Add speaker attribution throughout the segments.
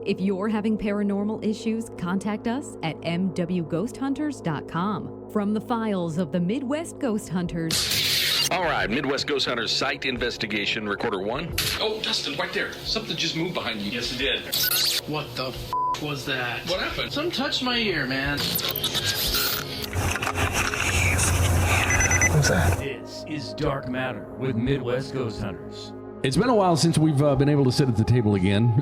Speaker 1: If you're having paranormal issues, contact us at mwghosthunters.com. From the files of the Midwest Ghost Hunters.
Speaker 2: All right, Midwest Ghost Hunters site investigation, recorder 1.
Speaker 3: Oh, Dustin, right there. Something just moved behind you.
Speaker 4: Yes, it did. What the was that?
Speaker 3: What happened?
Speaker 4: Something touched my ear, man.
Speaker 5: What's that?
Speaker 6: This is Dark Matter with Midwest Ghost Hunters.
Speaker 7: It's been a while since we've been able to sit at the table again.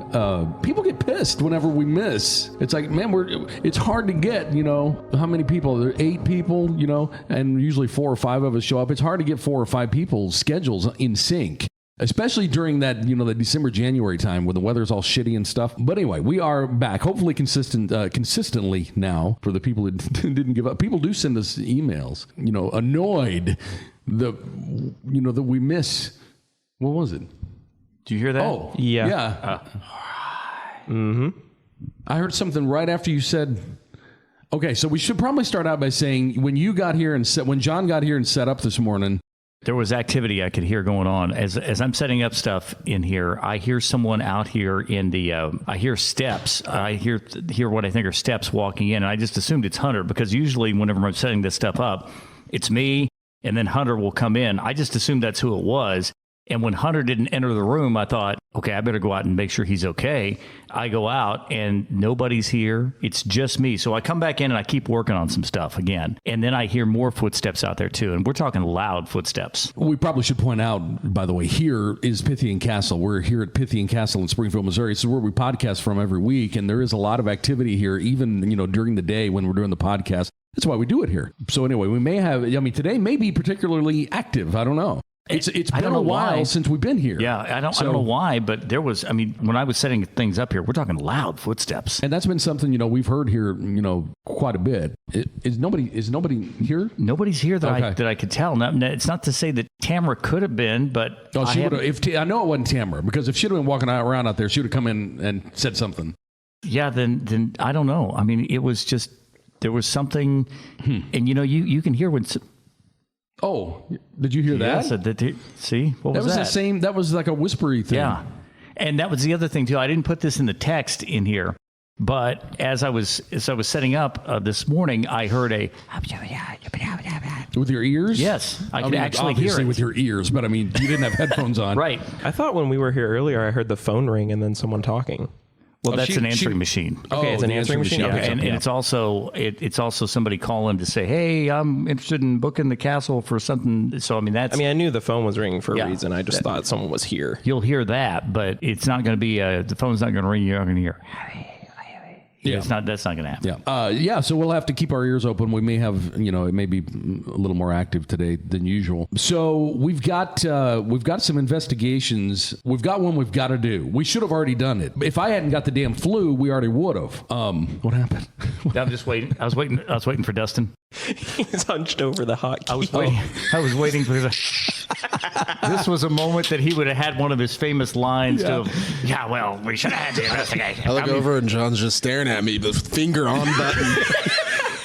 Speaker 7: People get pissed whenever we miss. It's like, man, it's hard to get, how many people? There are 8 people, and usually 4 or 5 of us show up. It's hard to get 4 or 5 people's schedules in sync, especially during that, the December, January time when the weather's all shitty and stuff. But anyway, we are back, hopefully consistently now for the people who didn't give up. People do send us emails, annoyed that we miss. What was it?
Speaker 6: Did you hear that?
Speaker 7: Oh,
Speaker 5: yeah.
Speaker 7: I heard something right after you said. Okay, so we should probably start out by saying when John got here and set up this morning,
Speaker 6: there was activity I could hear going on as I'm setting up stuff in here. I hear someone out here in the. I hear steps. I hear what I think are steps walking in, and I just assumed it's Hunter because usually whenever I'm setting this stuff up, it's me, and then Hunter will come in. I just assumed that's who it was. And when Hunter didn't enter the room, I thought, okay, I better go out and make sure he's okay. I go out and nobody's here. It's just me. So I come back in and I keep working on some stuff again. And then I hear more footsteps out there too. And we're talking loud footsteps.
Speaker 7: We probably should point out, by the way, here is Pythian Castle. We're here at Pythian Castle in Springfield, Missouri. This is where we podcast from every week. And there is a lot of activity here, even, during the day when we're doing the podcast. That's why we do it here. So anyway, we may have, today may be particularly active. I don't know. It's been a while since we've been here.
Speaker 6: Yeah, I don't know why, but there was, when I was setting things up here, we're talking loud footsteps.
Speaker 7: And that's been something, we've heard here, quite a bit. Is nobody here?
Speaker 6: Nobody's here that I could tell. Now, it's not to say that Tamara could have been, but
Speaker 7: she would have. I know it wasn't Tamara, because if she'd have been walking around out there, she would have come in and said something.
Speaker 6: Yeah, then I don't know. It was just, there was something, and you can hear when...
Speaker 7: Oh, did you hear that?
Speaker 6: See, what was that?
Speaker 7: That was the same. That was like a whispery thing.
Speaker 6: Yeah, and that was the other thing too. I didn't put this in the text in here, but as I was setting up this morning, I heard a
Speaker 7: with your ears.
Speaker 6: Yes, I could actually hear it
Speaker 7: with your ears, but you didn't have headphones on,
Speaker 6: right?
Speaker 5: I thought when we were here earlier, I heard the phone ring and then someone talking.
Speaker 6: Well, that's an answering machine.
Speaker 5: Okay, it's an answering machine.
Speaker 6: Yeah,
Speaker 5: Okay.
Speaker 6: and it's also somebody calling to say, "Hey, I'm interested in booking the castle for something." So that's.
Speaker 5: I knew the phone was ringing for a reason. I just thought someone was here.
Speaker 6: You'll hear that, but it's not going to be. The phone's not going to ring. You're not going to hear. Yeah, that's not going to happen.
Speaker 7: Yeah. So we'll have to keep our ears open. We may have, it may be a little more active today than usual. So we've got some investigations. We've got one we've got to do. We should have already done it. If I hadn't got the damn flu, we already would have. What happened?
Speaker 6: I'm just waiting. I was waiting for Dustin.
Speaker 5: He's hunched over the hotkey.
Speaker 6: I was waiting for this was a moment that he would have had one of his famous lines we should have had the investigation.
Speaker 8: I look over and John's just staring at me, the finger on button.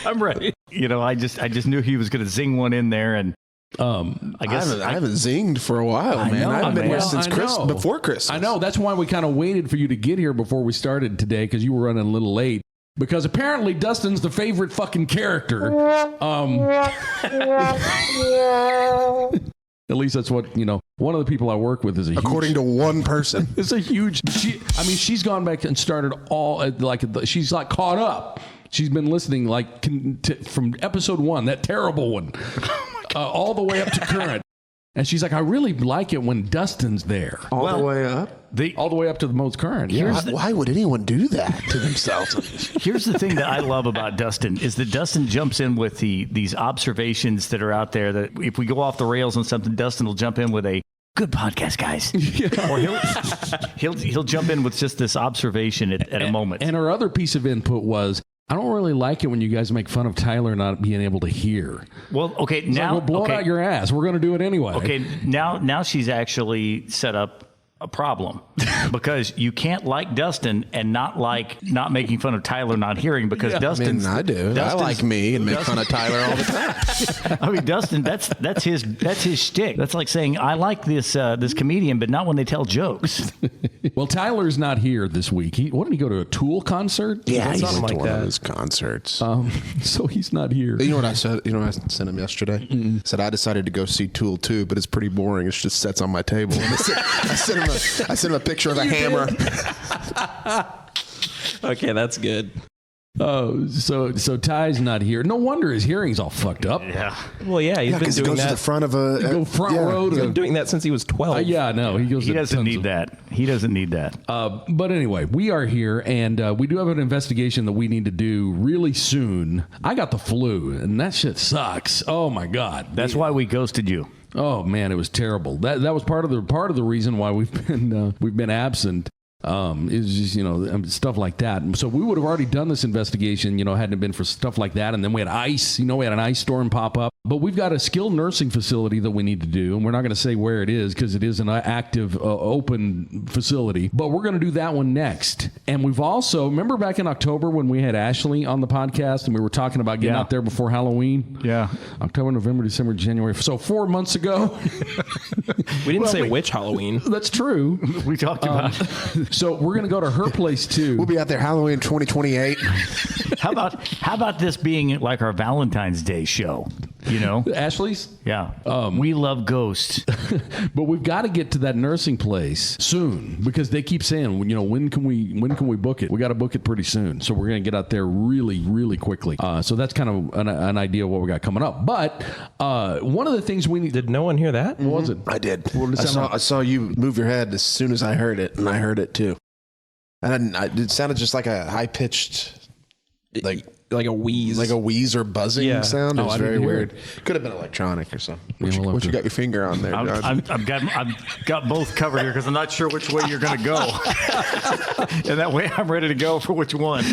Speaker 6: I'm ready. I just knew he was going to zing one in there, and I guess
Speaker 8: I haven't zinged for a while, man. I haven't been here since before Christmas.
Speaker 7: I know. That's why we kind of waited for you to get here before we started today, because you were running a little late. Because apparently Dustin's the favorite fucking character. At least that's what, one of the people I work with is
Speaker 8: according to one person.
Speaker 7: It's a huge, she's gone back and started she's like caught up. She's been listening from episode 1, that terrible one, all the way up to current. And she's like, I really like it when Dustin's there.
Speaker 8: All the way up?
Speaker 7: All the way up to the most current. Yeah.
Speaker 8: Why would anyone do that to themselves?
Speaker 6: Here's the thing that I love about Dustin is that Dustin jumps in with these observations that are out there that if we go off the rails on something, Dustin will jump in with a good podcast, guys. Yeah. Or he'll jump in with just this observation at a moment.
Speaker 7: And her other piece of input was, I don't really like it when you guys make fun of Tyler not being able to hear.
Speaker 6: Well, okay, now
Speaker 7: we'll blow it out your ass. We're going to do it anyway.
Speaker 6: Okay, now she's actually set up a problem because you can't like Dustin and not making fun of Tyler not hearing because Dustin.
Speaker 8: I do. I like me and make fun of Tyler all the time.
Speaker 6: I mean, Dustin, that's his shtick. That's like saying I like this comedian, but not when they tell jokes.
Speaker 7: Well, Tyler's not here this week. What did he go to a Tool concert?
Speaker 8: Yeah, he went
Speaker 5: like
Speaker 8: to one
Speaker 5: that.
Speaker 8: of his concerts.
Speaker 7: So he's not here.
Speaker 8: You know what I said? You know what I sent him yesterday? Said I decided to go see Tool too, but it's pretty boring. It's just sets on my table. And I sent him a picture of a hammer.
Speaker 5: Okay, that's good.
Speaker 7: Oh, so Ty's not here. No wonder his hearing's all fucked up.
Speaker 6: Yeah.
Speaker 5: Well, yeah, he's been
Speaker 8: Because he
Speaker 5: doing
Speaker 8: goes to the
Speaker 5: that.
Speaker 8: front of a
Speaker 7: Go front row
Speaker 5: He's
Speaker 7: to.
Speaker 5: been doing that since he was 12.
Speaker 7: Yeah, no, he goes.
Speaker 6: He
Speaker 7: to
Speaker 6: doesn't
Speaker 7: tons
Speaker 6: need
Speaker 7: of-
Speaker 6: that. He doesn't need that.
Speaker 7: But anyway, we are here, and we do have an investigation that we need to do really soon. I got the flu, and that shit sucks. Oh my god,
Speaker 6: That's why we ghosted you.
Speaker 7: Oh man, it was terrible. That was part of the reason why we've been absent. Is just stuff like that. So we would have already done this investigation, hadn't it been for stuff like that. And then we had ice. We had an ice storm pop up. But we've got a skilled nursing facility that we need to do, and we're not going to say where it is because it is an active, open facility. But we're going to do that one next. And we've also remember back in October when we had Ashley on the podcast and we were talking about getting out there before Halloween.
Speaker 6: Yeah.
Speaker 7: October, November, December, January. So 4 months ago.
Speaker 5: We didn't say which Halloween.
Speaker 7: That's true.
Speaker 6: We talked about
Speaker 7: So we're going to go to her place too.
Speaker 8: We'll be out there Halloween 2028.
Speaker 6: How about this being like our Valentine's Day show?
Speaker 7: Ashley's?
Speaker 6: Yeah. We love ghosts.
Speaker 7: But we've got to get to that nursing place soon because they keep saying, when can we book it? We got to book it pretty soon. So we're going to get out there really, really quickly. So that's kind of an idea of what we got coming up. But one of the things we need.
Speaker 5: Did no one hear that?
Speaker 7: What was it?
Speaker 8: I did.
Speaker 7: What did it sound
Speaker 8: I saw you move your head as soon as I heard it, and I heard it too. And it sounded just like a high pitched, like
Speaker 5: Like a wheeze.
Speaker 8: or buzzing sound. It was
Speaker 7: I
Speaker 8: very
Speaker 7: didn't hear
Speaker 8: weird. Could have been electronic or something. What you got your finger on there, John?
Speaker 6: I've got both covered here because I'm not sure which way you're going to go. And that way I'm ready to go for which one.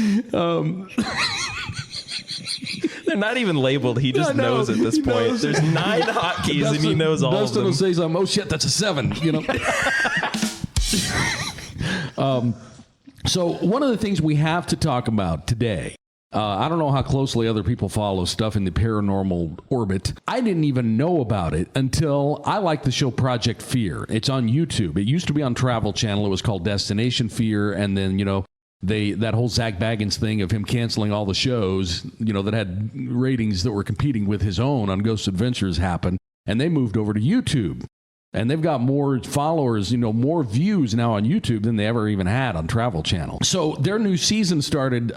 Speaker 5: They're not even labeled. He just knows at this point.
Speaker 7: knows.
Speaker 5: There's 9 hotkeys and he knows all of
Speaker 7: Dustin
Speaker 5: them.
Speaker 7: will say something. Oh shit, that's a 7. So one of the things we have to talk about today. I don't know how closely other people follow stuff in the paranormal orbit. I didn't even know about it until I like the show Project Fear. It's on YouTube. It used to be on Travel Channel. It was called Destination Fear. And then, that whole Zach Baggins thing of him canceling all the shows, that had ratings that were competing with his own on Ghost Adventures happened. And they moved over to YouTube. And they've got more followers, more views now on YouTube than they ever even had on Travel Channel. So their new season started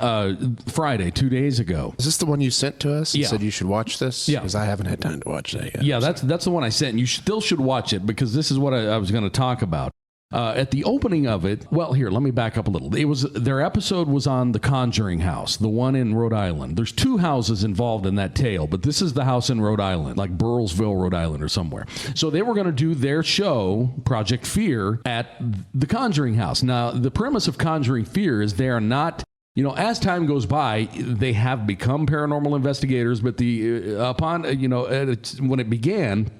Speaker 7: Friday, 2 days ago.
Speaker 8: Is this the one you sent to us?
Speaker 7: Yeah.
Speaker 8: You said you should watch this?
Speaker 7: Yeah.
Speaker 8: Because I haven't had time to watch that yet.
Speaker 7: Yeah, that's the one I sent. And you still should watch it because this is what I was going to talk about. At the opening of it, well, here, let me back up a little. Their episode was on the Conjuring House, the one in Rhode Island. There's 2 houses involved in that tale, but this is the house in Rhode Island, like Burrillsville, Rhode Island or somewhere. So they were going to do their show, Project Fear, at the Conjuring House. Now, the premise of Conjuring Fear is they are not... as time goes by, they have become paranormal investigators, but when it began,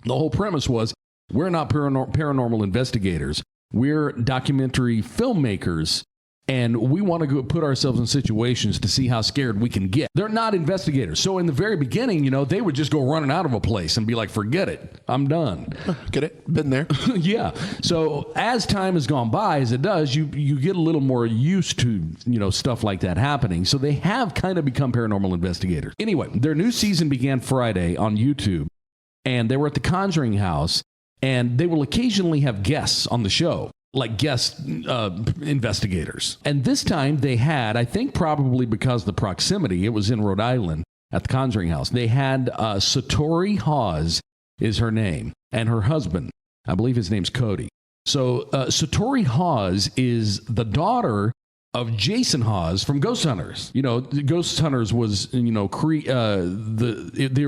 Speaker 7: the whole premise was we're not paranormal investigators. We're documentary filmmakers, and we want to go put ourselves in situations to see how scared we can get. They're not investigators. So in the very beginning, they would just go running out of a place and be like, forget it. I'm done.
Speaker 8: Get it? Been there.
Speaker 7: Yeah. So as time has gone by, as it does, you get a little more used to, stuff like that happening. So they have kind of become paranormal investigators. Anyway, their new season began Friday on YouTube, and they were at the Conjuring House, and they will occasionally have guests on the show, like guest investigators. And this time they had, I think probably because of the proximity, it was in Rhode Island at the Conjuring House, they had Satori Hawes is her name, and her husband, I believe his name's Cody. So Satori Hawes is the daughter of Jason Hawes from Ghost Hunters. Ghost Hunters was, the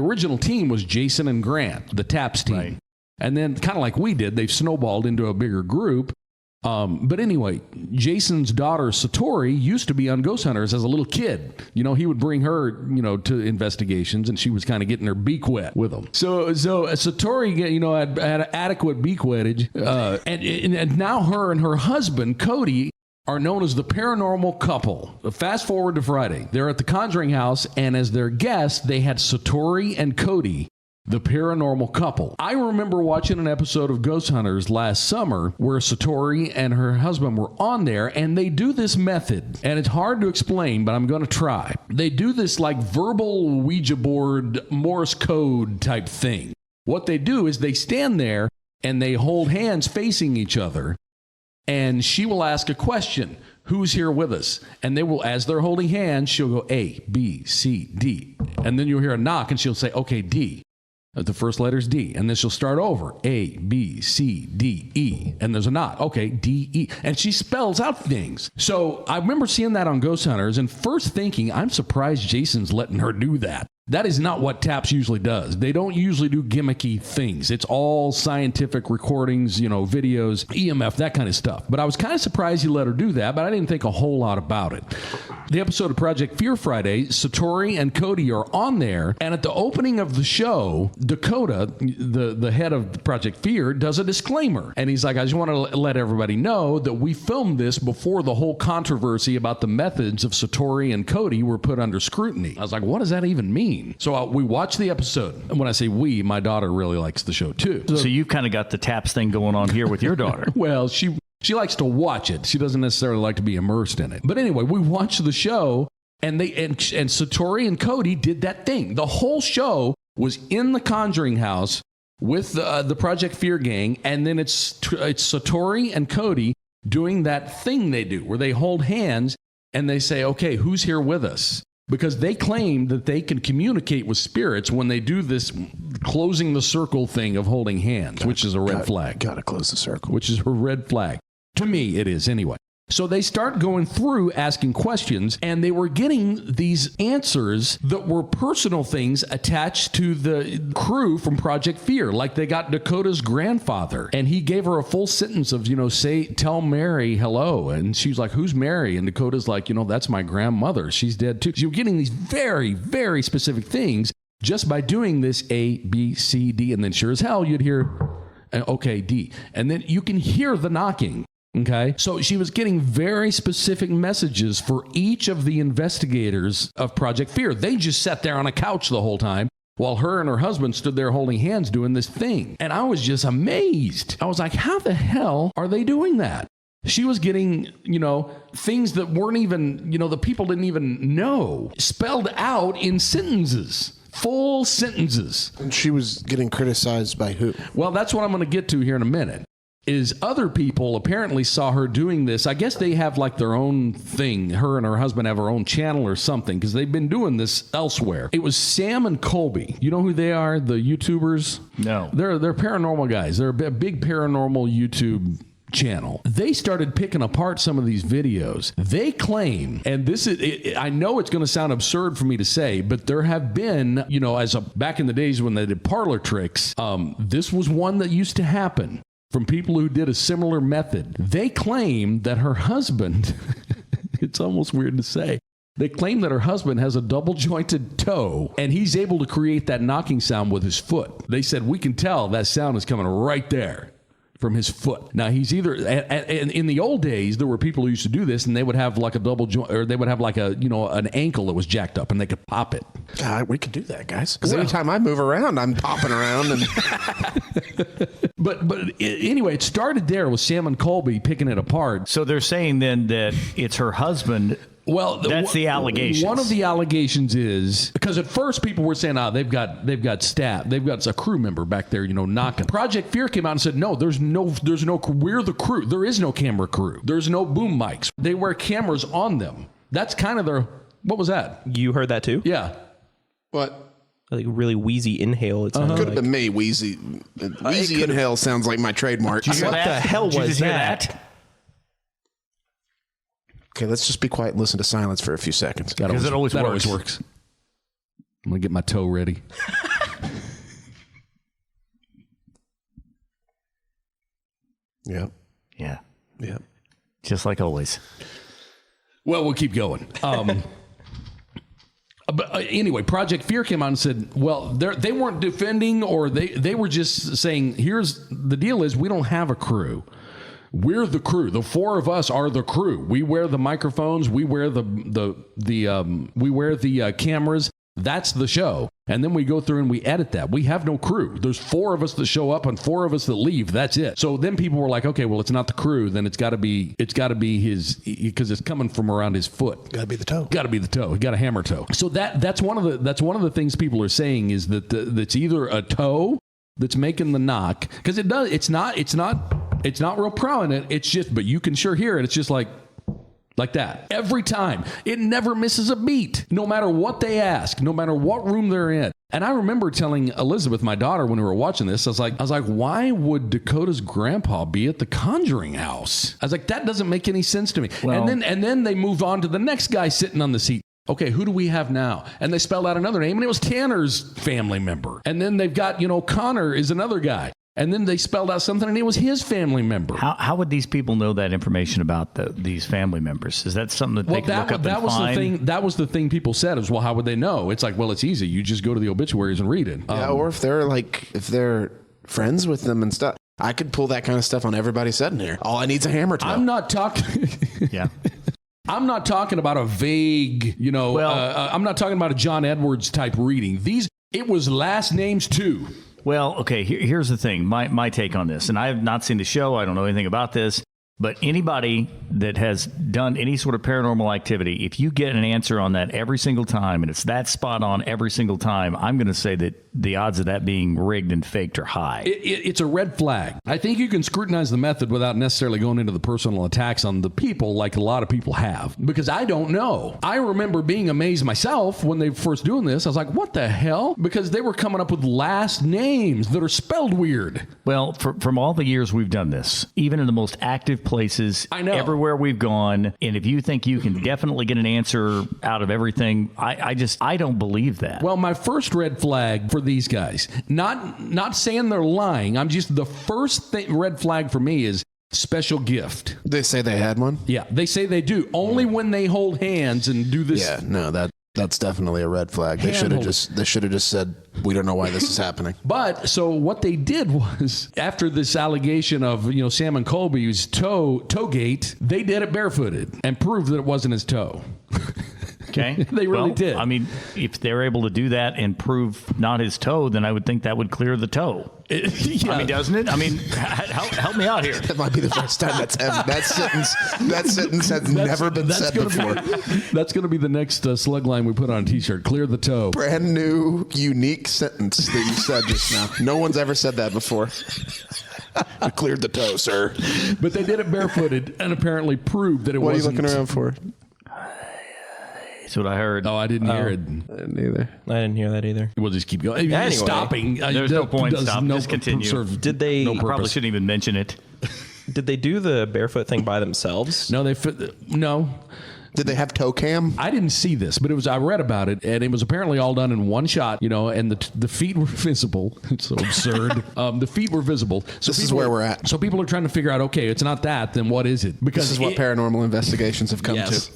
Speaker 7: original team was Jason and Grant, the TAPS team. Right. And then, kind of like we did, they've snowballed into a bigger group. But anyway, Jason's daughter, Satori, used to be on Ghost Hunters as a little kid. You know, he would bring her, you know, to investigations, and she was kind of getting her beak wet with him. So Satori, you know, had adequate beak wettage. And now her and her husband, Cody, are known as the Paranormal Couple. Fast forward to Friday. They're at the Conjuring House, and as their guests, they had Satori and Cody, the Paranormal Couple. I remember watching an episode of Ghost Hunters last summer where Satori and her husband were on there, and they do this method, and it's hard to explain, but I'm going to try. They do this like verbal Ouija board Morse code type thing. What they do is they stand there and they hold hands facing each other, and she will ask a question. Who's here with us? And they will, as they're holding hands, she'll go A, B, C, D. And then you'll hear a knock, and she'll say, okay, D. The first letter's D, and then she'll start over. A, B, C, D, E. And there's a knot. Okay, D, E. And she spells out things. So I remember seeing that on Ghost Hunters and first thinking, I'm surprised Jason's letting her do that. That is not what TAPS usually does. They don't usually do gimmicky things. It's all scientific recordings, you know, videos, EMF, that kind of stuff. But I was kind of surprised he let her do that, but I didn't think a whole lot about it. The episode of Project Fear Friday, Satori and Cody are on there, and at the opening of the show, Dakota, the head of Project Fear, does a disclaimer. And he's like, I just want to let everybody know that we filmed this before the whole controversy about the methods of Satori and Cody were put under scrutiny. I was like, what does that even mean? So we watched the episode. And when I say we, my daughter really likes the show too.
Speaker 6: So you've kind of got the TAPS thing going on here with your daughter.
Speaker 7: Well, she likes to watch it. She doesn't necessarily like to be immersed in it. But anyway, we watched the show, and Satori and Cody did that thing. The whole show was in the Conjuring House with the Project Fear gang, and then it's Satori and Cody doing that thing they do where they hold hands and they say, okay, who's here with us? Because they claim that they can communicate with spirits when they do this closing the circle thing of holding hands, which is a red flag.
Speaker 8: Gotta close the circle.
Speaker 7: Which is a red flag. To me, it is anyway. So they start going through asking questions, and they were getting these answers that were personal things attached to the crew from Project Fear. Like they got Dakota's grandfather, and he gave her a full sentence of, tell Mary hello. And she's like, who's Mary? And Dakota's like, that's my grandmother. She's dead too. So you're getting these very, very specific things just by doing this A, B, C, D. And then sure as hell, you'd hear, okay, D. And then you can hear the knocking. Okay, so she was getting very specific messages for each of the investigators of Project Fear. They just sat there on a couch the whole time while her and her husband stood there holding hands doing this thing. And I was just amazed. I was like, how the hell are they doing that? She was getting, things that weren't even, the people didn't even know, spelled out in sentences. Full sentences.
Speaker 8: And she was getting criticized by who?
Speaker 7: Well, that's what I'm going to get to here in a minute. Is other people apparently saw her doing this. I guess they have like their own thing. Her and her husband have their own channel or something because they've been doing this elsewhere. It was Sam and Colby. You know who they are? The YouTubers?
Speaker 6: No.
Speaker 7: They're paranormal guys. They're a big paranormal YouTube channel. They started picking apart some of these videos. They claim, and this is, I know it's going to sound absurd for me to say, but there have been, back in the days when they did parlor tricks, this was one that used to happen. From people who did a similar method. They claim that her husband, it's almost weird to say, they claim that her husband has a double jointed toe and he's able to create that knocking sound with his foot. They said, we can tell that sound is coming right there from his foot. Now he's either, in the old days, there were people who used to do this and they would have like a double joint, or they would have like an ankle that was jacked up and they could pop it.
Speaker 8: God, we could do that, guys. Because anytime I move around, I'm popping around. And
Speaker 7: But anyway, it started there with Sam and Colby picking it apart.
Speaker 6: So they're saying then that it's her husband. Well, that's the allegation.
Speaker 7: One of the allegations is because at first people were saying, they've got staff, they've got a crew member back there, knocking. Project Fear came out and said, no, there's no, we're the crew. There is no camera crew. There's no boom mics. They wear cameras on them. That's kind of their. What was that?
Speaker 5: You heard that too?
Speaker 7: Yeah.
Speaker 8: What?
Speaker 5: Like really wheezy inhale. It sounded
Speaker 8: could have been me. Wheezy inhale sounds like my trademark.
Speaker 5: What the hell was that?
Speaker 8: Okay, let's just be quiet and listen to silence for a few seconds.
Speaker 6: Because it always works.
Speaker 7: I'm going to get my toe ready.
Speaker 8: Yep.
Speaker 6: Yeah.
Speaker 8: Yeah.
Speaker 6: Just like always.
Speaker 7: Well, we'll keep going. But anyway, Project Fear came out and said, well, they weren't defending, or they were just saying, here's the deal is we don't have a crew. We're the crew. The four of us are the crew. We wear the microphones. We wear the cameras. That's the show. And then we go through and we edit that. We have no crew. There's four of us that show up and four of us that leave. That's it. So then people were like, okay, well, it's not the crew. Then it's got to be his, because it's coming from around his foot.
Speaker 8: Got to be the toe.
Speaker 7: Got to be the toe. Got a hammer toe. So that's one of the things people are saying is that that's either a toe that's making the knock, because it does. It's not real prominent. It's just, but you can sure hear it. It's just like that every time. It never misses a beat, no matter what they ask, no matter what room they're in. And I remember telling Elizabeth, my daughter, when we were watching this, I was like, why would Dakota's grandpa be at the Conjuring house? I was like, that doesn't make any sense to me.
Speaker 6: Well,
Speaker 7: and then they moved on to the next guy sitting on the seat. Okay, who do we have now? And they spelled out another name, and it was Tanner's family member. And then they've got, Connor is another guy. And then they spelled out something, and it was his family member.
Speaker 6: How would these people know that information about these family members? Is that something that they could look up and find?
Speaker 7: That was the thing people said, is, well, how would they know? It's like, well, it's easy. You just go to the obituaries and read it.
Speaker 8: Yeah, or if they're friends with them and stuff. I could pull that kind of stuff on everybody sitting here. All I need is a hammer toe.
Speaker 7: I'm not talking...
Speaker 6: Yeah.
Speaker 7: I'm not talking about a vague, I'm not talking about a John Edwards type reading. It was last names too.
Speaker 6: Well, okay, here's the thing. My take on this, and I have not seen the show. I don't know anything about this. But anybody that has done any sort of paranormal activity, if you get an answer on that every single time, and it's that spot on every single time, I'm going to say that the odds of that being rigged and faked are high.
Speaker 7: It's a red flag. I think you can scrutinize the method without necessarily going into the personal attacks on the people like a lot of people have, because I don't know. I remember being amazed myself when they were first doing this. I was like, what the hell? Because they were coming up with last names that are spelled weird.
Speaker 6: Well, from all the years we've done this, even in the most active places,
Speaker 7: I know,
Speaker 6: everywhere we've gone, and if you think you can definitely get an answer out of everything, I don't believe that.
Speaker 7: Well, my first red flag for these guys, not saying they're lying, I'm just, the first red flag for me is special gift.
Speaker 8: They say they had one?
Speaker 7: Yeah, they say they do. Only when they hold hands and do this.
Speaker 8: Yeah, no, that's definitely a red flag. They should have just said, we don't know why this is happening.
Speaker 7: But so what they did was, after this allegation of Sam and Colby's toe gate, they did it barefooted and proved that it wasn't his toe.
Speaker 6: Okay.
Speaker 7: They really did.
Speaker 6: I mean, if they're able to do that and prove not his toe, then I would think that would clear the toe.
Speaker 7: Yeah.
Speaker 6: I mean, doesn't it? I mean, help me out here.
Speaker 8: That might be the first time that sentence has never been said before.
Speaker 7: That's going to be the next slug line we put on a t-shirt. Clear the toe.
Speaker 8: Brand new, unique sentence that you said just now. No one's ever said that before. I cleared the toe, sir.
Speaker 7: But they did it barefooted and apparently proved that it wasn't.
Speaker 8: What are you looking around for?
Speaker 6: That's what I heard.
Speaker 7: Oh, I didn't hear it.
Speaker 8: I didn't either.
Speaker 5: I didn't hear that either.
Speaker 7: We'll just keep going.
Speaker 5: Anyway,
Speaker 7: stopping.
Speaker 6: There's no point in stopping. Just continue.
Speaker 5: Did they?
Speaker 6: I probably shouldn't even mention it.
Speaker 5: Did they do the barefoot thing by themselves?
Speaker 7: No, no.
Speaker 8: Did they have toe cam?
Speaker 7: I didn't see this, but I read about it, and it was apparently all done in one shot, and the feet were visible. It's so absurd. The feet were visible. So
Speaker 8: this is where we're at.
Speaker 7: So people are trying to figure out, okay, it's not that, then what is it? Because
Speaker 8: this is what paranormal investigations have come to.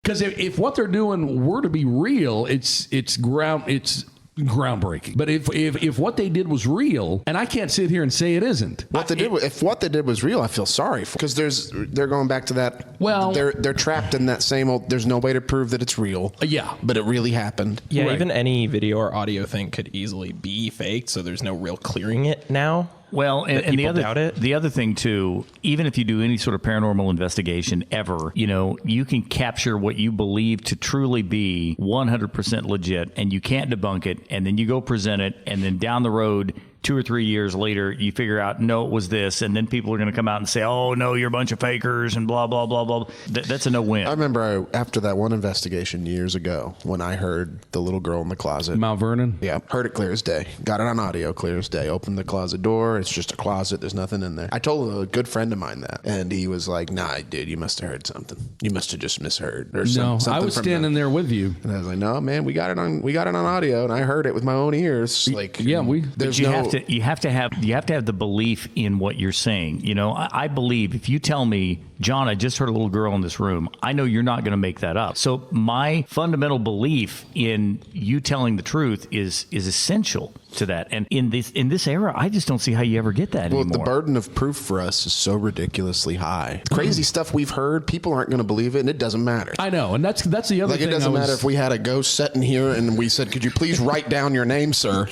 Speaker 7: Because if what they're doing were to be real, it's groundbreaking. But if what they did was real, and I can't sit here and say it isn't.
Speaker 8: If what they did was real, I feel sorry for, because they're going back to that.
Speaker 7: Well,
Speaker 8: they're trapped in that same old. There's no way to prove that it's real.
Speaker 7: Yeah,
Speaker 8: but it really happened.
Speaker 5: Yeah,
Speaker 7: right.
Speaker 5: Even any video or audio thing could easily be faked, so there's no real clearing it now.
Speaker 6: Well, and the other thing too, even if you do any sort of paranormal investigation ever, you can capture what you believe to truly be 100% legit, and you can't debunk it, and then you go present it, and then down the road, 2 or 3 years later, you figure out, no, it was this, and then people are going to come out and say, oh, no, you're a bunch of fakers, and blah, blah, blah, blah. That's a no-win.
Speaker 8: I remember after that one investigation years ago, when I heard the little girl in the closet.
Speaker 7: Mount Vernon?
Speaker 8: Yeah, heard it clear as day. Got it on audio clear as day. Opened the closet door. It's just a closet. There's nothing in there. I told a good friend of mine that, and he was like, nah, dude, you must have heard something. You must have just misheard. Or something
Speaker 7: I was standing there with you.
Speaker 8: And I was like, no, man, we got it on audio, and I heard it with my own ears. Like,
Speaker 7: yeah,
Speaker 6: But you have have to have the belief in what you're saying. You know, I believe if you tell me, John, I just heard a little girl in this room, I know you're not going to make that up. So my fundamental belief in you telling the truth is essential to that. And in this era, I just don't see how you ever get that anymore.
Speaker 8: Well, the burden of proof for us is so ridiculously high. Crazy stuff we've heard, people aren't going to believe it, and it doesn't matter.
Speaker 7: I know, and that's the other thing.
Speaker 8: It doesn't matter if we had a ghost sitting here and we said, "Could you please write down your name, sir?"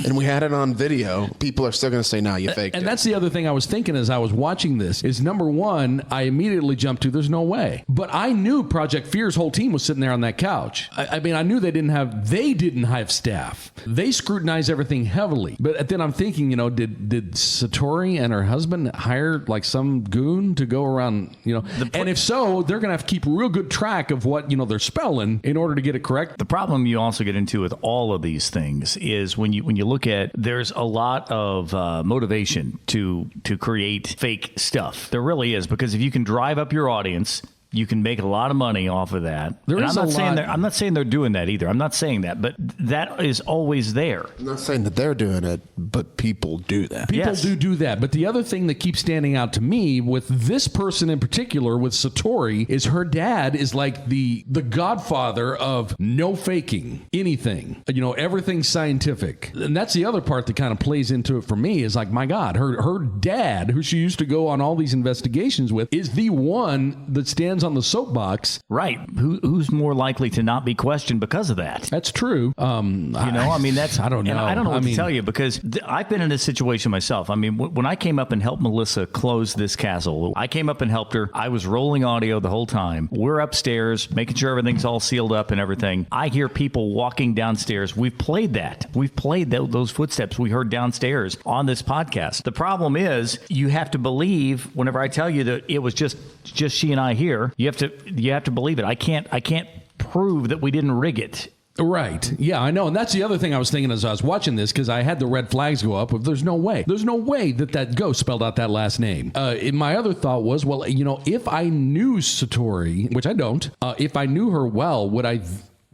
Speaker 8: and we had it on video. People are still going to say, "No, you faked it."
Speaker 7: And that's the other thing I was thinking as I was watching this is, number one, I immediately jumped to, there's no way. But I knew Project Fear's whole team was sitting there on that couch. I mean, I knew they didn't have staff. They scrutinized everything heavily. But then I'm thinking, you know, did Satori and her husband hire like some goon to go around, you know? And if so, they're going to have to keep real good track of what, you know, they're spelling in order to get it correct.
Speaker 6: The problem you also get into with all of these things is when you look at, there's a lot of motivation to create fake stuff. There really is, because if you can drive up your audience, you can make a lot of money off of that. I'm not saying they're doing that either. I'm not saying that, but that is always there.
Speaker 8: I'm not saying that they're doing it, but people do that.
Speaker 7: People do that. But the other thing that keeps standing out to me with this person in particular, with Satori, is her dad is like the godfather of no faking anything. You know, everything's scientific. And that's the other part that kind of plays into it for me, is like, my God, her dad, who she used to go on all these investigations with, is the one that stands on the soapbox.
Speaker 6: Right. Who's more likely to not be questioned because of that?
Speaker 7: That's true.
Speaker 6: I don't know.
Speaker 7: I
Speaker 6: don't know what to tell you, because I've been in this situation myself. I mean, when I came up and helped Melissa close this castle, I came up and helped her. I was rolling audio the whole time. We're upstairs, making sure everything's all sealed up and everything. I hear people walking downstairs. We've played that. We've played those footsteps we heard downstairs on this podcast. The problem is, you have to believe whenever I tell you that it was just she and I here. You have to believe it. I can't prove that we didn't rig it.
Speaker 7: Right. Yeah, I know. And that's the other thing I was thinking as I was watching this, because I had the red flags go up. There's no way that ghost spelled out that last name. My other thought was, well, you know, if I knew Satori, which I don't, if I knew her well, would I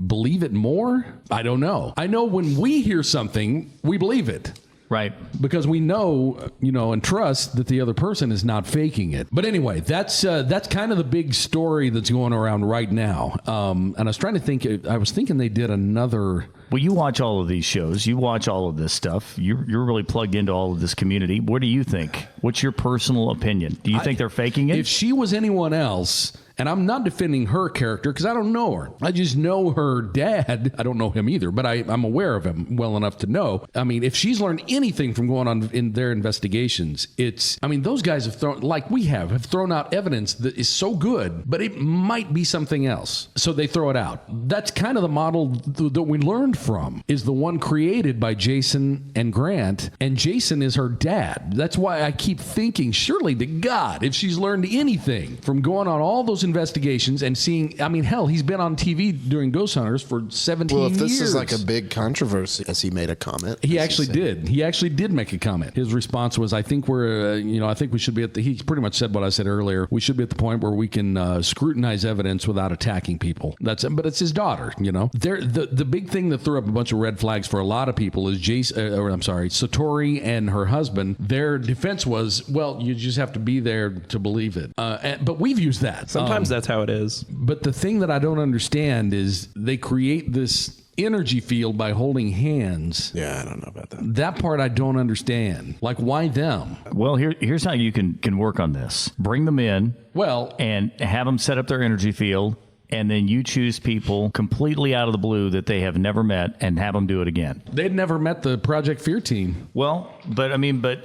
Speaker 7: believe it more? I don't know. I know when we hear something, we believe it.
Speaker 6: Right.
Speaker 7: Because we know, you know, and trust that the other person is not faking it. But anyway, that's kind of the big story that's going around right now. And I was trying to think, I was thinking they did another...
Speaker 6: Well, you watch all of these shows. You watch all of this stuff. You're really plugged into all of this community. What do you think? What's your personal opinion? Do you think they're faking it?
Speaker 7: If she was anyone else... And I'm not defending her character because I don't know her. I just know her dad. I don't know him either, but I'm aware of him well enough to know. I mean, if she's learned anything from going on in their investigations, those guys have thrown out evidence that is so good, but it might be something else. So they throw it out. That's kind of the model that we learned from, is the one created by Jason and Grant. And Jason is her dad. That's why I keep thinking, surely to God, if she's learned anything from going on all those investigations and seeing, I mean, hell, he's been on TV during Ghost Hunters for 17 years.
Speaker 8: Well, if this is like a big controversy, as he made a comment.
Speaker 7: He actually did. He actually did make a comment. His response was, I think we should be he pretty much said what I said earlier. We should be at the point where we can scrutinize evidence without attacking people. But it's his daughter, you know. The big thing that threw up a bunch of red flags for a lot of people is Satori and her husband. Their defense was, well, you just have to be there to believe it. But we've used that.
Speaker 5: Sometimes that's how it is.
Speaker 7: But the thing that I don't understand is they create this energy field by holding hands.
Speaker 8: Yeah, I don't know about that.
Speaker 7: That part I don't understand. Like, why them?
Speaker 6: Well, here's how you can work on this. Bring them in.
Speaker 7: Well,
Speaker 6: and have them set up their energy field. And then you choose people completely out of the blue that they have never met and have them do it again.
Speaker 7: They'd never met the Project Fear team.
Speaker 6: Well, but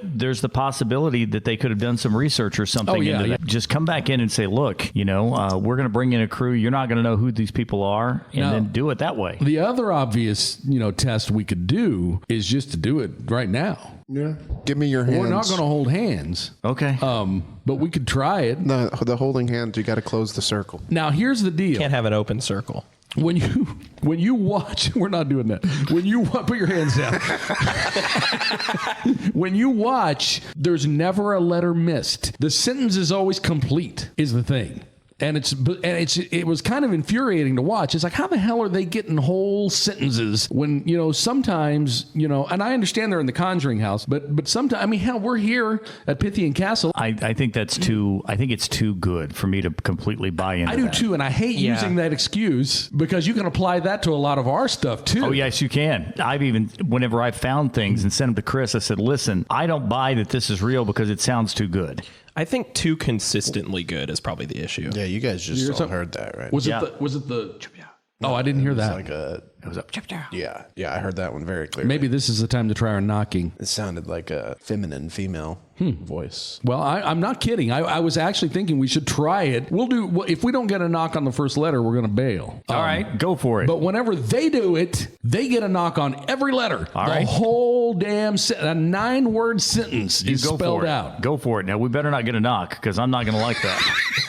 Speaker 6: there's the possibility that they could have done some research or something into that. Just come back in and say, look, you know, we're going to bring in a crew. You're not going to know who these people are, and then do it that way.
Speaker 7: The other obvious, test we could do is just to do it right now.
Speaker 8: Yeah. Give me your hands.
Speaker 7: We're not going to hold hands.
Speaker 6: Okay.
Speaker 7: But we could try it.
Speaker 8: No, the holding hands, you got to close the circle.
Speaker 7: Now, here's the deal.
Speaker 5: Can't have an open circle.
Speaker 7: When you watch, we're not doing that. When you put your hands down. When you watch, there's never a letter missed. The sentence is always complete, is the thing. And it was kind of infuriating to watch. It's like, how the hell are they getting whole sentences when, sometimes, and I understand they're in the Conjuring house, but sometimes, I mean, hell, we're here at Pythian Castle.
Speaker 6: I think it's too good for me to completely buy into.
Speaker 7: I do too, and I hate using that excuse because you can apply that to a lot of our stuff too.
Speaker 6: Oh yes, you can. Whenever I've found things and sent them to Chris, I said, listen, I don't buy that this is real because it sounds too good.
Speaker 5: I think too consistently good is probably the issue.
Speaker 8: Yeah, you guys just all heard that, right?
Speaker 7: Was it the? Oh, I didn't hear that.
Speaker 8: It was a yeah, I heard that one very clearly.
Speaker 7: Maybe this is the time to try our knocking.
Speaker 8: It sounded like a feminine female voice.
Speaker 7: Well, I'm not kidding. I was actually thinking we should try it. We'll do, if we don't get a knock on the first letter, we're going to bail.
Speaker 6: All right, go for it.
Speaker 7: But whenever they do it, they get a knock on every letter.
Speaker 6: All
Speaker 7: the
Speaker 6: right.
Speaker 7: whole damn a 9-word sentence is spelled out.
Speaker 6: Go for it. Now, we better not get a knock because I'm not going to like that.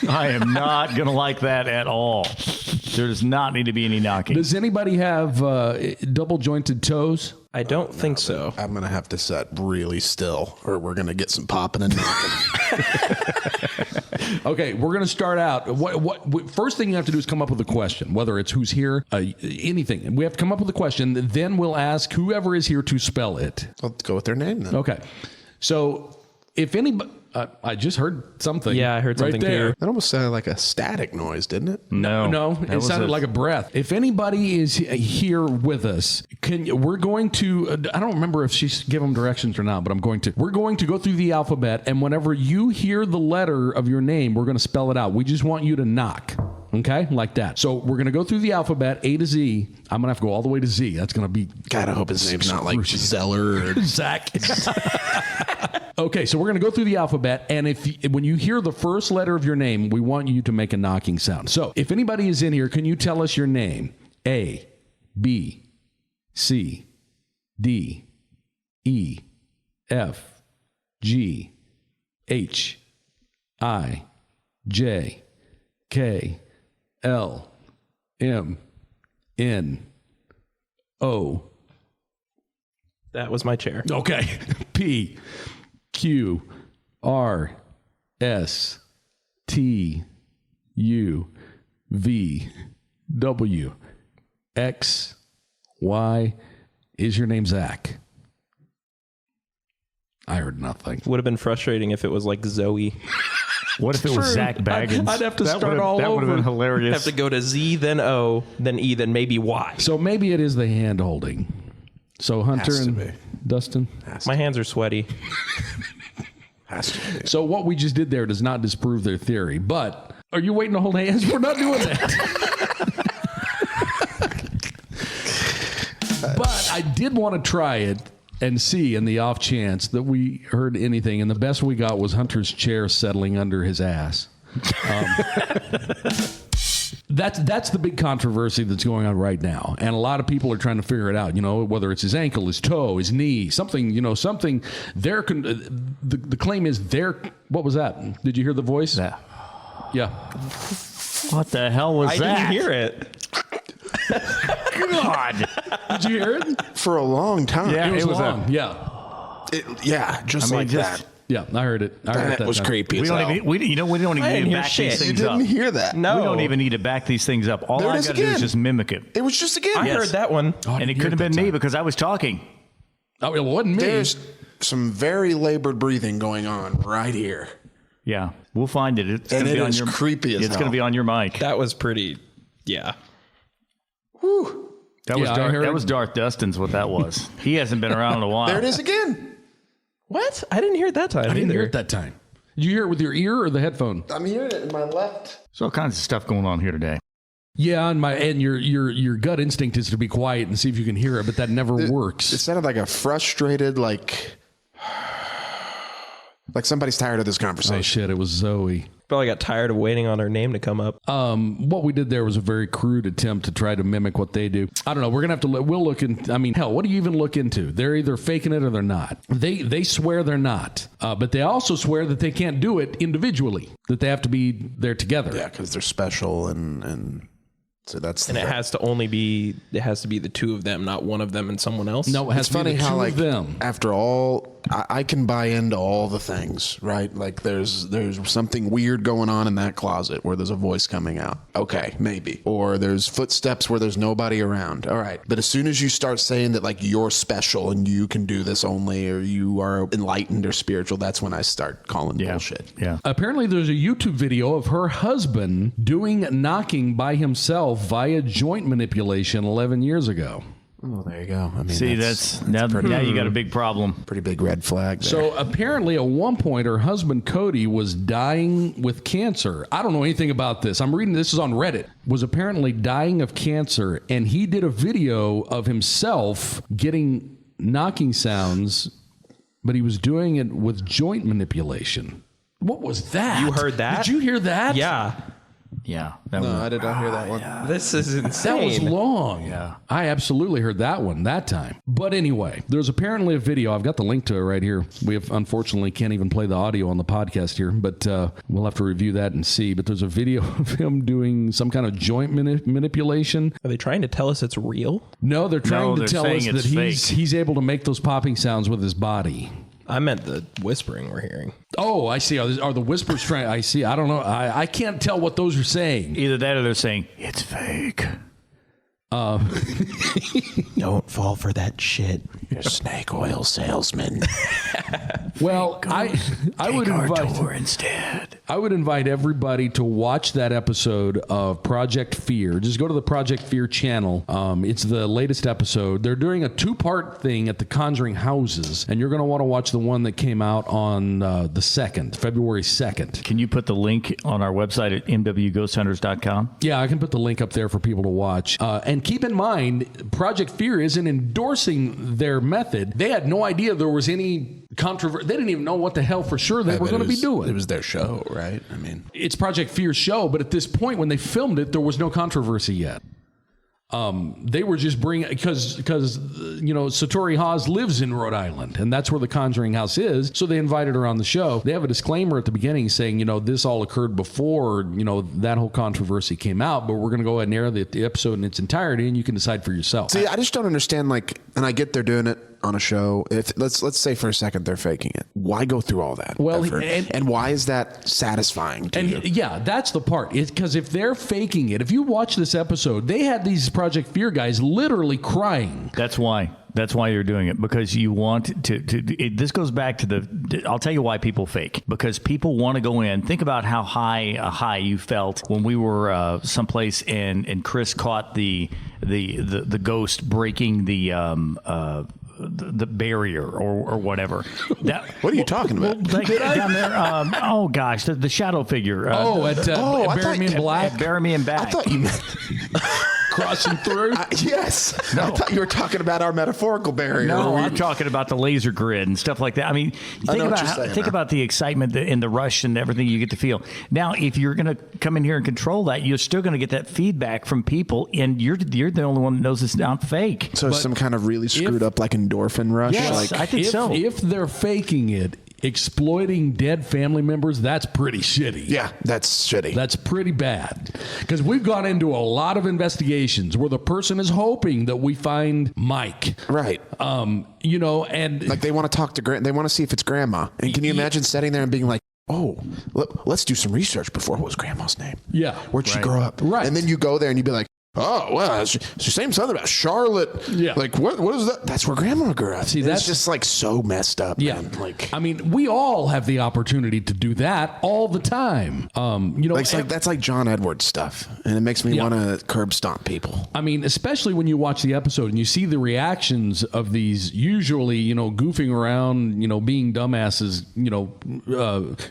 Speaker 6: I am not going to like that at all. There does not need to be any knocking.
Speaker 7: Does anybody have double jointed toes?
Speaker 5: I don't think so.
Speaker 8: I'm going to have to sit really still or we're going to get some popping and knocking.
Speaker 7: Okay, we're going to start out. What first thing you have to do is come up with a question, whether it's who's here, anything. We have to come up with a question. Then we'll ask whoever is here to spell it.
Speaker 8: Let's go with their name then.
Speaker 7: Okay. So if anybody... I just heard something.
Speaker 5: Yeah, I heard something
Speaker 7: right there.
Speaker 5: too.
Speaker 8: That almost sounded like a static noise, didn't it?
Speaker 7: No, it sounded like a breath. If anybody is here with us, we're going to, I don't remember if she's given them directions or not, but we're going to go through the alphabet, and whenever you hear the letter of your name, we're going to spell it out. We just want you to knock. Okay? Like that. So we're going to go through the alphabet, A to Z. I'm going to have to go all the way to Z. That's going to be...
Speaker 8: God, I hope his name's not like Zeller or...
Speaker 7: Zach. Okay, so we're going to go through the alphabet, and when you hear the first letter of your name, we want you to make a knocking sound. So if anybody is in here, can you tell us your name? A, B, C, D, E, F, G, H, I, J, K, L, M, N, O.
Speaker 5: That was my chair.
Speaker 7: Okay. P, Q, R, S, T, U, V, W, X, Y. Is your name Zach? I heard nothing.
Speaker 5: Would have been frustrating if it was like Zoe.
Speaker 6: What if it was Zach Baggins?
Speaker 7: I'd have to start all over.
Speaker 6: That would have been hilarious.
Speaker 5: Have to go to Z, then O, then E, then maybe Y.
Speaker 7: So maybe it is the hand holding. So Hunter
Speaker 8: Has to
Speaker 7: and
Speaker 8: be.
Speaker 7: Dustin.
Speaker 5: My hands are sweaty.
Speaker 8: Has to be.
Speaker 7: So what we just did there does not disprove their theory. But are you waiting to hold hands? We're not doing that. But I did want to try it and see in the off chance that we heard anything. And the best we got was Hunter's chair settling under his ass. That's the big controversy that's going on right now. And a lot of people are trying to figure it out, whether it's his ankle, his toe, his knee, something. The claim is what was that? Did you hear the voice?
Speaker 6: Yeah.
Speaker 7: Yeah.
Speaker 6: What the hell was
Speaker 5: I
Speaker 6: that?
Speaker 5: didn't hear it.
Speaker 6: God.
Speaker 7: Did you hear it?
Speaker 8: For a long time.
Speaker 6: Yeah,
Speaker 7: It was
Speaker 6: long.
Speaker 8: Just like that.
Speaker 7: Yeah, I heard it.
Speaker 8: That was creepy.
Speaker 6: We don't even need to back these things
Speaker 8: You
Speaker 6: up.
Speaker 8: didn't hear that.
Speaker 5: No.
Speaker 6: We don't even need to back these things up. All
Speaker 8: There it
Speaker 6: I
Speaker 8: is
Speaker 6: got to do is
Speaker 8: again.
Speaker 6: just mimic it.
Speaker 8: It was just again.
Speaker 5: I heard that one.
Speaker 6: And it could have been me because I was talking.
Speaker 7: Oh, it wasn't me.
Speaker 8: There's some very labored breathing going on right here.
Speaker 6: Yeah, we'll find it. It's
Speaker 8: And
Speaker 6: gonna be
Speaker 8: it
Speaker 6: on
Speaker 8: is
Speaker 6: your,
Speaker 8: creepy as
Speaker 6: It's going
Speaker 8: hell.
Speaker 6: to be on your mic.
Speaker 5: That was pretty, yeah.
Speaker 6: That was
Speaker 7: Yeah, I
Speaker 6: Darth.
Speaker 7: heard-
Speaker 6: That was Darth Dustin's. What that was. He hasn't been around in a while.
Speaker 8: There it is again.
Speaker 5: What? I didn't hear it that time
Speaker 7: I didn't
Speaker 5: either.
Speaker 7: hear it that time. Did you hear it with your ear or the headphone?
Speaker 8: I'm hearing it in my left.
Speaker 6: There's all kinds of stuff going on here today.
Speaker 7: Yeah, and your gut instinct is to be quiet and see if you can hear it, but that never works.
Speaker 8: It sounded like a frustrated, like somebody's tired of this
Speaker 7: Oh
Speaker 8: conversation.
Speaker 7: shit! It was Zoe.
Speaker 5: Probably got tired of waiting on her name to come up.
Speaker 7: What we did there was a very crude attempt to try to mimic what they do. I don't know. We're gonna have to. We'll look in. I mean, hell, what do you even look into? They're either faking it or they're not. They swear they're not, but they also swear that they can't do it individually. That they have to be there together.
Speaker 8: Yeah, because they're special and so that's.
Speaker 5: And it has to be the two of them, not one of them and someone else.
Speaker 7: No, it has
Speaker 8: It's
Speaker 7: to be
Speaker 8: funny
Speaker 7: the
Speaker 8: how
Speaker 7: two
Speaker 8: like
Speaker 7: of them.
Speaker 8: after all I can buy into all the things, right? Like there's something weird going on in that closet where there's a voice coming out. Okay, maybe. Or there's footsteps where there's nobody around. All right. But as soon as you start saying that like you're special and you can do this only, or you are enlightened or spiritual, that's when I start calling bullshit.
Speaker 6: Yeah.
Speaker 7: Apparently, there's a YouTube video of her husband doing knocking by himself via joint manipulation 11 years ago.
Speaker 8: Oh, there you go. I mean,
Speaker 6: See, now you got a big problem.
Speaker 8: pretty big red flag there.
Speaker 7: So apparently at one point her husband Cody was dying with cancer. I don't know anything about this. I'm reading this is on Reddit. Was apparently dying of cancer, and he did a video of himself getting knocking sounds, but he was doing it with joint manipulation. What was that?
Speaker 5: You heard that?
Speaker 7: Did you hear that?
Speaker 5: Yeah.
Speaker 6: Yeah.
Speaker 8: no, I did not hear that one.
Speaker 5: This is insane.
Speaker 7: That was long.
Speaker 6: Yeah.
Speaker 7: I absolutely heard that one that time. But anyway, there's apparently a video. I've got the link to it right here. We unfortunately can't even play the audio on the podcast here, but we'll have to review that and see. But there's a video of him doing some kind of joint manipulation.
Speaker 5: Are they trying to tell us it's real?
Speaker 7: No, they're trying to
Speaker 6: they're
Speaker 7: tell us
Speaker 6: saying
Speaker 7: that
Speaker 6: it's fake.
Speaker 7: he's able to make those popping sounds with his body.
Speaker 5: I meant the whispering we're hearing.
Speaker 7: Oh, I see. Are the whispers trying? I see. I don't know. I can't tell what those are saying.
Speaker 6: Either that or they're saying, it's fake.
Speaker 5: Don't fall for that shit.
Speaker 8: You're a snake oil salesman.
Speaker 7: Well, I would invite
Speaker 6: instead.
Speaker 7: I would invite everybody to watch that episode of Project Fear. Just go to the Project Fear channel. It's the latest episode. They're doing a 2-part thing at the Conjuring houses, and you're going to want to watch the one that came out on the 2nd, February 2nd.
Speaker 6: Can you put the link on our website at mwghosthunters.com?
Speaker 7: Yeah, I can put the link up there for people to watch. And keep in mind, Project Fear isn't endorsing their method. They had no idea there was any controversy. They didn't even know what the hell for sure they were going to be doing.
Speaker 8: It was their show, right? I mean,
Speaker 7: It's Project Fear's show, but at this point, when they filmed it, there was no controversy yet. They were just bringing, because Satori Haas lives in Rhode Island, and that's where the Conjuring house is. So they invited her on the show. They have a disclaimer at the beginning saying, this all occurred before, that whole controversy came out, but we're going to go ahead and air the episode in its entirety, and you can decide for yourself.
Speaker 8: see, I just don't understand, and I get they're doing it on a show. If let's say for a second they're faking it. Why go through all that effort? And why is that satisfying to you?
Speaker 7: Yeah, that's the part. It's because if they're faking it, if you watch this episode, they had these Project Fear guys literally crying.
Speaker 6: That's why you're doing it, because you want to this goes back to I'll tell you why people fake, because people want to go in. Think about how high you felt when we were someplace and Chris caught the ghost breaking the barrier or whatever.
Speaker 8: What are you talking about?
Speaker 6: Down there, oh gosh, the shadow figure.
Speaker 7: Bury Me in Black.
Speaker 6: Bury Me in Black.
Speaker 8: I thought you meant
Speaker 7: Crossing through.
Speaker 8: yes. No. I thought you were talking about our metaphorical barrier.
Speaker 6: No, I'm talking about the laser grid and stuff like that. I mean, think about the excitement and the rush and everything you get to feel. Now, if you're going to come in here and control that, you're still going to get that feedback from people, and you're the only one that knows it's not fake.
Speaker 8: So it's some kind of really screwed up endorphin rush.
Speaker 6: Yes, I think so.
Speaker 7: If they're faking it, exploiting dead family members, that's pretty shitty.
Speaker 8: Yeah, that's shitty.
Speaker 7: That's pretty bad. Because we've gone into a lot of investigations where the person is hoping that we find Mike.
Speaker 8: Right.
Speaker 7: And
Speaker 8: like they want to talk to they want to see if it's grandma. And can you imagine sitting there and being like, oh, let's do some research before. What was grandma's name?
Speaker 7: Yeah.
Speaker 8: Where'd she grow up?
Speaker 7: Right.
Speaker 8: And then you go there and you'd be like, oh, well, she's saying something about Charlotte.
Speaker 7: Yeah.
Speaker 8: Like, what is that? That's where grandma grew up.
Speaker 7: See,
Speaker 8: that's just so messed up.
Speaker 7: Yeah.
Speaker 8: Man.
Speaker 7: We all have the opportunity to do that all the time.
Speaker 8: That's like John Edwards stuff. And it makes me want to curb stomp people. I mean,
Speaker 7: especially when you watch the episode and you see the reactions of these usually, goofing around, being dumbasses,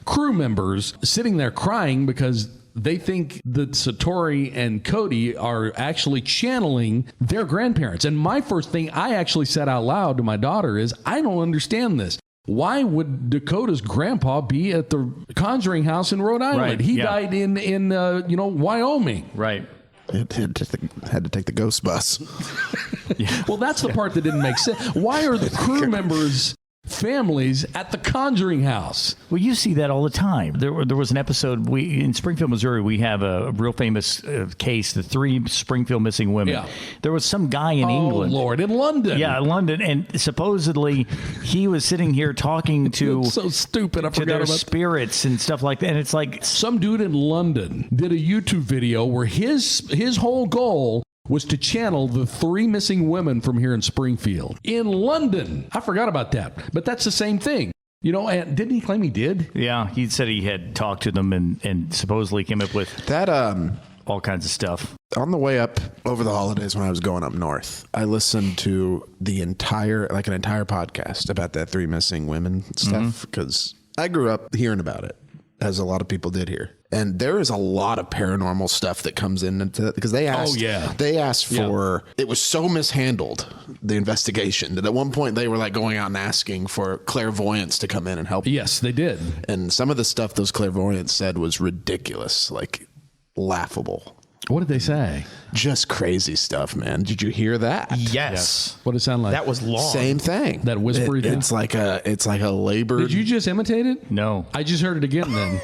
Speaker 7: crew members sitting there crying because they think that Satori and Cody are actually channeling their grandparents. And my first thing I actually said out loud to my daughter is, I don't understand this. Why would Dakota's grandpa be at the Conjuring house in Rhode Island?
Speaker 6: Right,
Speaker 7: He died in Wyoming.
Speaker 6: Right.
Speaker 8: Had to take the ghost bus.
Speaker 7: Well, that's the part that didn't make sense. Why are the crew members families at the Conjuring House.
Speaker 6: Well, you see that all the time. There was an episode in Springfield, Missouri. We have a real famous case, the 3 Springfield missing women.
Speaker 7: Yeah.
Speaker 6: There was some guy in England.
Speaker 7: Oh, Lord, in London.
Speaker 6: Yeah, London, and supposedly he was sitting here talking to
Speaker 7: That's so stupid. I
Speaker 6: to
Speaker 7: forgot
Speaker 6: their
Speaker 7: about
Speaker 6: spirits and stuff like that. And it's like
Speaker 7: some dude in London did a YouTube video where his whole goal was to channel the 3 missing women from here in Springfield. In London. I forgot about that. But that's the same thing. You know, and didn't he claim he did?
Speaker 6: yeah, he said he had talked to them and supposedly came up with
Speaker 8: That
Speaker 6: all kinds of stuff.
Speaker 8: on the way up over the holidays when I was going up north, I listened to an entire podcast about that 3 missing women stuff because I grew up hearing about it, as a lot of people did here. And there is a lot of paranormal stuff that comes into that because they asked.
Speaker 7: Oh, yeah.
Speaker 8: They asked for. It was so mishandled, the investigation, that at one point they were like going out and asking for clairvoyants to come in and help.
Speaker 7: Yes, they did.
Speaker 8: And some of the stuff those clairvoyants said was ridiculous, like laughable.
Speaker 7: What did they say?
Speaker 8: Just crazy stuff, man. Did you hear that?
Speaker 5: Yes.
Speaker 7: What did it sound like?
Speaker 5: That was long.
Speaker 8: Same thing.
Speaker 7: That whisper you did?
Speaker 8: It's like a labored.
Speaker 7: Did you just imitate it?
Speaker 6: No.
Speaker 7: I just heard it again then.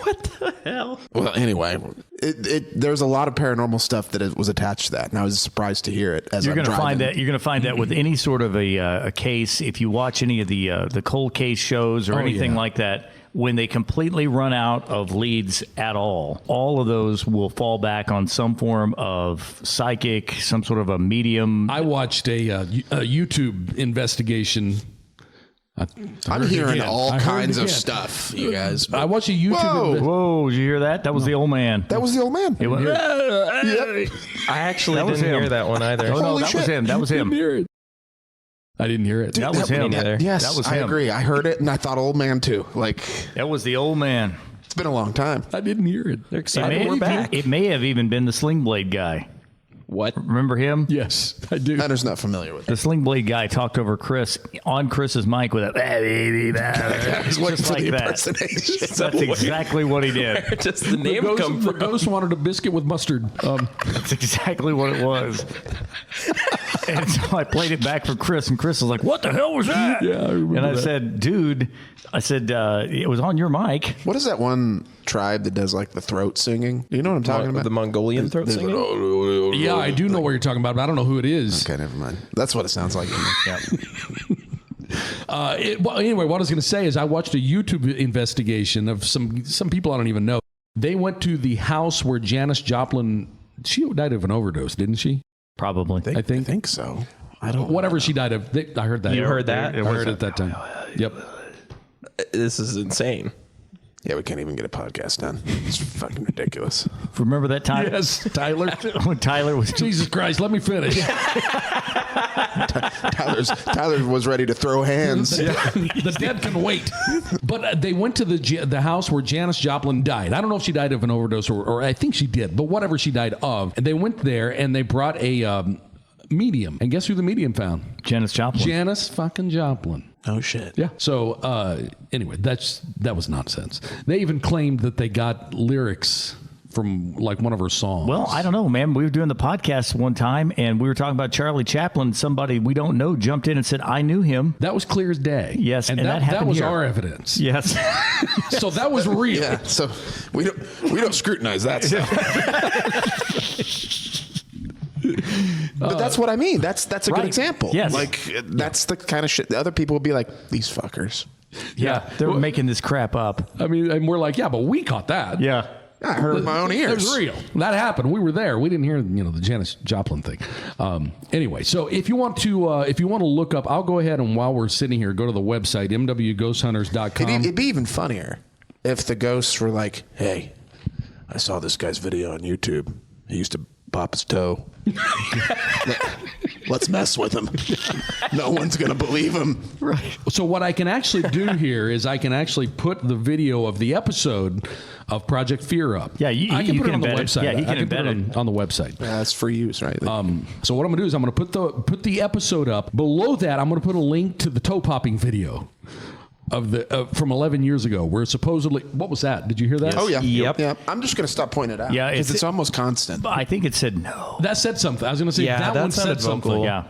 Speaker 8: Well, anyway, there's a lot of paranormal stuff that was attached to that, and I was surprised to hear it.
Speaker 6: You're going to find that. You're going to find that with any sort of a case. If you watch any of the cold case shows or anything like that, when they completely run out of leads at all of those will fall back on some form of psychic, some sort of a medium.
Speaker 7: I watched a YouTube investigation.
Speaker 8: I'm hearing all kinds of stuff, you guys.
Speaker 7: I watched a YouTube.
Speaker 6: Whoa, did you hear that? That was the old man.
Speaker 8: That was the old man.
Speaker 6: It went,
Speaker 8: Yep.
Speaker 5: I actually
Speaker 6: That was
Speaker 5: didn't
Speaker 6: him.
Speaker 5: hear that one either.
Speaker 6: Oh, no,
Speaker 8: Holy
Speaker 6: that
Speaker 8: shit.
Speaker 6: was him. That was him.
Speaker 7: I didn't hear it.
Speaker 6: That was him.
Speaker 8: Yes,
Speaker 6: That was
Speaker 8: I
Speaker 6: him.
Speaker 8: agree. I heard it, and I thought old man too. Like,
Speaker 6: That was the old man.
Speaker 8: it's been a long time.
Speaker 7: I didn't hear it.
Speaker 5: They're
Speaker 6: It
Speaker 5: excited.
Speaker 6: may,
Speaker 5: We're back.
Speaker 6: it may have even been the Sling Blade guy.
Speaker 5: What?
Speaker 6: Remember him?
Speaker 7: Yes, I do.
Speaker 8: Hunter's not familiar with it.
Speaker 6: The Sling Blade guy talked over Chris on Chris's mic with a
Speaker 8: He's waiting
Speaker 6: just
Speaker 8: for
Speaker 6: like
Speaker 8: the
Speaker 6: that.
Speaker 8: impersonation.
Speaker 6: That's exactly what he did.
Speaker 5: Where does the name
Speaker 7: the
Speaker 5: come from?
Speaker 7: ghost wanted a biscuit with mustard.
Speaker 6: That's exactly what it was. And so I played it back for Chris, and Chris was like, "What the hell was that?"
Speaker 7: Yeah, I remember
Speaker 6: And I
Speaker 7: that.
Speaker 6: said, "Dude," I said, "it was on your mic."
Speaker 8: What is that one tribe that does like the throat singing? Do you know what I'm talking about?
Speaker 5: The Mongolian throat singing?
Speaker 7: Yeah, I do know what you're talking about, but I don't know who it is.
Speaker 8: Okay, never mind. That's what it sounds like.
Speaker 7: Well, anyway, what I was going to say is I watched a YouTube investigation of some people I don't even know. They went to the house where Janis Joplin, she died of an overdose, didn't she?
Speaker 6: Probably.
Speaker 7: I think.
Speaker 8: I think so. I don't.
Speaker 7: Whatever she died of. I heard that.
Speaker 5: You heard that?
Speaker 7: I heard it at that time. Yep.
Speaker 5: This is insane.
Speaker 8: Yeah, we can't even get a podcast done. It's fucking ridiculous.
Speaker 6: Remember that time?
Speaker 7: Yes, Tyler.
Speaker 6: When Tyler was
Speaker 7: Jesus Christ, let me finish.
Speaker 8: Tyler was ready to throw hands.
Speaker 7: The dead can wait. But they went to the house where Janis Joplin died. I don't know if she died of an overdose or I think she did, but whatever she died of. And they went there and they brought a medium. And guess who the medium found?
Speaker 6: Janis Joplin.
Speaker 7: Janis fucking Joplin.
Speaker 8: Oh shit.
Speaker 7: Yeah. So anyway, that was nonsense. They even claimed that they got lyrics from like one of her songs.
Speaker 6: Well, I don't know, man. We were doing the podcast one time, and we were talking about Charlie Chaplin. Somebody we don't know jumped in and said, "I knew him."
Speaker 7: That was clear as day.
Speaker 6: Yes,
Speaker 7: and
Speaker 6: and that happened
Speaker 7: was
Speaker 6: here.
Speaker 7: our evidence.
Speaker 6: Yes.
Speaker 7: So that was real.
Speaker 8: Yeah. So we don't scrutinize that stuff. But that's what I mean. That's a
Speaker 6: Right.
Speaker 8: good example.
Speaker 6: Yes.
Speaker 8: Like that's the kind of shit the other people will be like, these fuckers.
Speaker 6: Yeah. They're making this crap up.
Speaker 7: I mean, and we're like, yeah, but we caught that.
Speaker 6: Yeah.
Speaker 8: I heard it with my own ears.
Speaker 7: It was real. That happened. We were there. We didn't hear, the Janis Joplin thing. Anyway, so if you want to look up, I'll go ahead and while we're sitting here, go to the website mwghosthunters.com.
Speaker 8: It'd be even funnier if the ghosts were like, "Hey, I saw this guy's video on YouTube. He used to pop his toe. Let's mess with him. No one's gonna believe him."
Speaker 6: Right.
Speaker 7: So what I can actually do here is I can actually put the video of the episode of Project Fear up.
Speaker 6: Yeah,
Speaker 7: I can
Speaker 6: you
Speaker 7: put it
Speaker 6: can
Speaker 7: on the
Speaker 6: embed it.
Speaker 7: website.
Speaker 6: Yeah, you
Speaker 7: I
Speaker 6: can
Speaker 7: put
Speaker 6: embed
Speaker 7: it on the website.
Speaker 8: Yeah, that's free use, right?
Speaker 7: So what I'm gonna do is I'm gonna put the episode up. Below that, I'm gonna put a link to the toe popping video of the from 11 years ago, where supposedly what was that? Did you hear that?
Speaker 8: Oh yeah.
Speaker 5: Yep.
Speaker 8: Yeah. I'm just gonna stop pointing it out.
Speaker 6: Yeah,
Speaker 8: because it's almost constant.
Speaker 6: I think it said no.
Speaker 7: That said something. I was gonna say
Speaker 5: Yeah,
Speaker 7: that
Speaker 5: that
Speaker 7: one said
Speaker 5: sounded
Speaker 7: something.
Speaker 5: vocal.
Speaker 6: Yeah.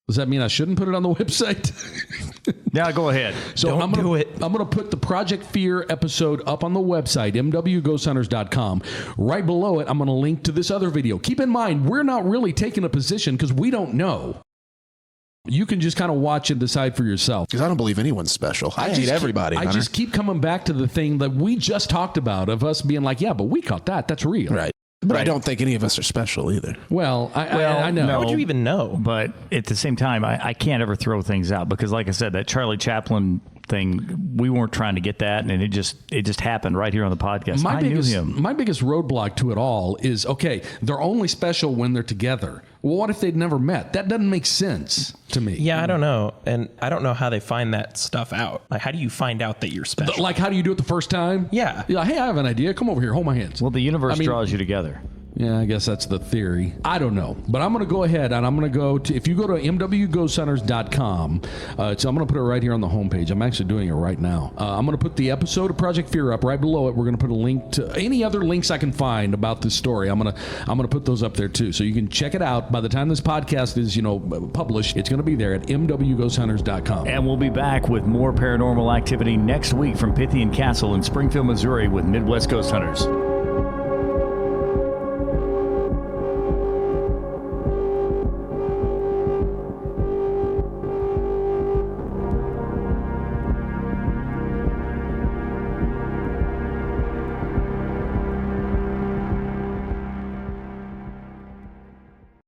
Speaker 7: Does that mean I shouldn't put it on the website?
Speaker 6: Now go ahead.
Speaker 7: So I'm gonna put the Project Fear episode up on the website, mwghosthunters.com. Right below it, I'm gonna link to this other video. Keep in mind, we're not really taking a position because we don't know. You can just kind of watch and decide for yourself.
Speaker 8: Because I don't believe anyone's special. I hate everybody.
Speaker 7: I just keep coming back to the thing that we just talked about of us being like, yeah, but we caught that. That's real.
Speaker 8: Right. But I don't think any of us are special either.
Speaker 7: Well, I know.
Speaker 6: No,
Speaker 9: How would you even know?
Speaker 6: But at the same time, I can't ever throw things out because, like I said, that Charlie Chaplin thing, we weren't trying to get that, and it just happened right here on the podcast. I knew him.
Speaker 7: My biggest roadblock to it all is, okay, they're only special when they're together. Well, what if they'd never met? That doesn't make sense to me.
Speaker 9: Yeah, I don't know. And I don't know how they find that stuff out. Like, how do you find out that you're special?
Speaker 7: Like, how do you do it the first time?
Speaker 9: Yeah.
Speaker 7: You're like, hey, I have an idea. Come over here. Hold my hands.
Speaker 6: Well, the universe draws you together.
Speaker 7: Yeah, I guess that's the theory. I don't know. But I'm going to go ahead and I'm going to go to, if you go to mwghosthunters.com, so I'm going to put it right here on the homepage. I'm actually doing it right now. I'm going to put the episode of Project Fear up right below it. We're going to put a link to any other links I can find about this story. I'm going to put those up there too. So you can check it out. By the time this podcast is, published, it's going to be there at mwghosthunters.com.
Speaker 6: And we'll be back with more paranormal activity next week from Pythian Castle in Springfield, Missouri with Midwest Ghost Hunters.